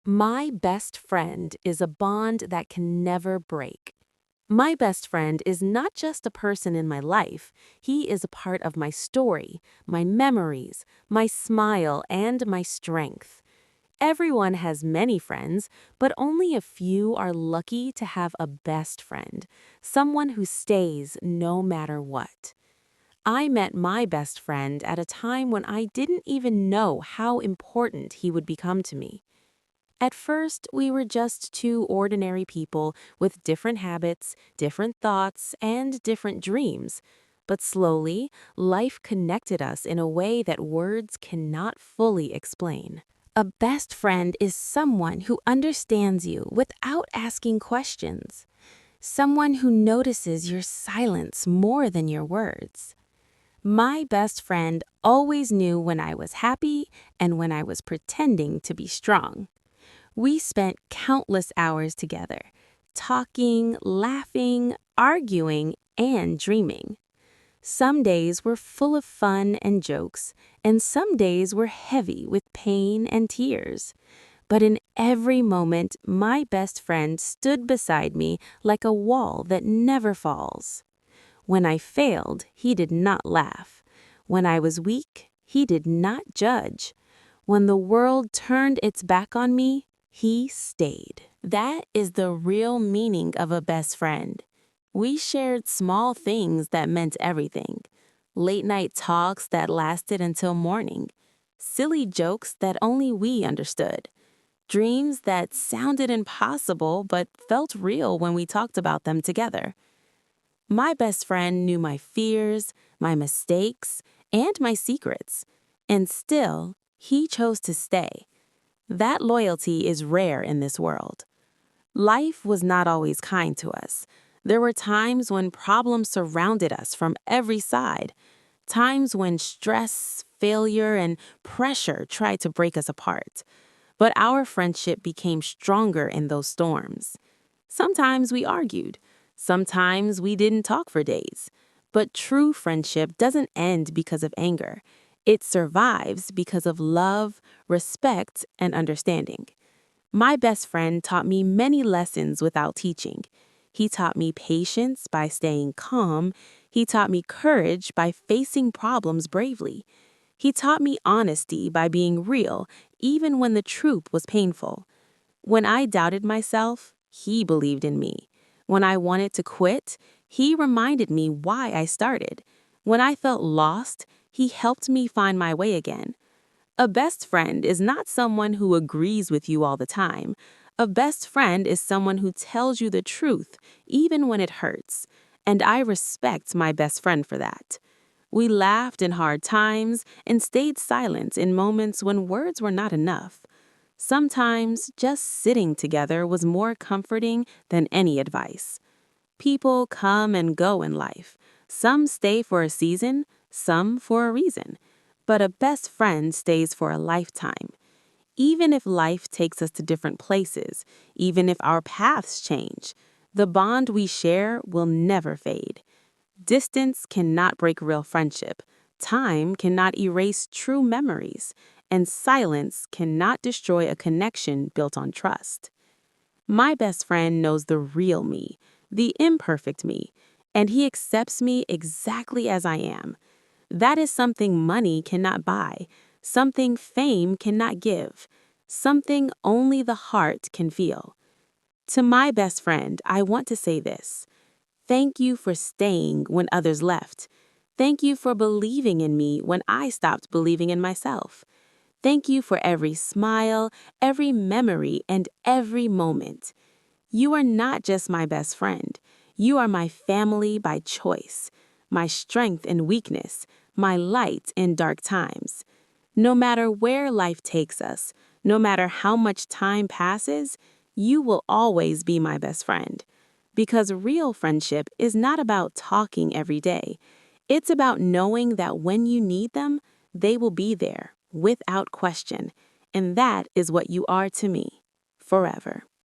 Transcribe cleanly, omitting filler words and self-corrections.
My best friend is a bond that can never break. My best friend is not just a person in my life, he is a part of my story, my memories, my smile, and my strength. Everyone has many friends, but only a few are lucky to have a best friend, someone who stays no matter what. I met my best friend at a time when I didn't even know how important he would become to me. At first, we were just two ordinary people with different habits, different thoughts, and different dreams. But slowly, life connected us in a way that words cannot fully explain. A best friend is someone who understands you without asking questions, someone who notices your silence more than your words. My best friend always knew when I was happy and when I was pretending to be strong. We spent countless hours together, talking, laughing, arguing, and dreaming. Some days were full of fun and jokes, and some days were heavy with pain and tears. But in every moment, my best friend stood beside me like a wall that never falls. When I failed, he did not laugh. When I was weak, he did not judge. When the world turned its back on me, he stayed. That is the real meaning of a best friend. We shared small things that meant everything. Late night talks that lasted until morning. Silly jokes that only we understood. Dreams that sounded impossible but felt real when we talked about them together. My best friend knew my fears, my mistakes, and my secrets. And still, he chose to stay. That loyalty is rare in this world. Life was not always kind to us. There were times when problems surrounded us from every side, times when stress, failure, and pressure tried to break us apart. But our friendship became stronger in those storms. Sometimes we argued. Sometimes we didn't talk for days. But true friendship doesn't end because of anger. It survives because of love, respect, and understanding. My best friend taught me many lessons without teaching. He taught me patience by staying calm. He taught me courage by facing problems bravely. He taught me honesty by being real, even when the truth was painful. When I doubted myself, he believed in me. When I wanted to quit, he reminded me why I started. When I felt lost, he helped me find my way again. A best friend is not someone who agrees with you all the time. A best friend is someone who tells you the truth, even when it hurts. And I respect my best friend for that. We laughed in hard times and stayed silent in moments when words were not enough. Sometimes just sitting together was more comforting than any advice. People come and go in life. Some stay for a season, some for a reason. But a best friend stays for a lifetime. Even if life takes us to different places, even if our paths change, the bond we share will never fade. Distance cannot break real friendship. Time cannot erase true memories. And silence cannot destroy a connection built on trust. My best friend knows the real me, the imperfect me, and he accepts me exactly as I am. That is something money cannot buy, something fame cannot give, something only the heart can feel. To my best friend, I want to say this. Thank you for staying when others left. Thank you for believing in me when I stopped believing in myself. Thank you for every smile, every memory, and every moment. You are not just my best friend. You are my family by choice, my strength and weakness, my light in dark times. No matter where life takes us, no matter how much time passes, you will always be my best friend. Because real friendship is not about talking every day. It's about knowing that when you need them, they will be there without question. And that is what you are to me, forever.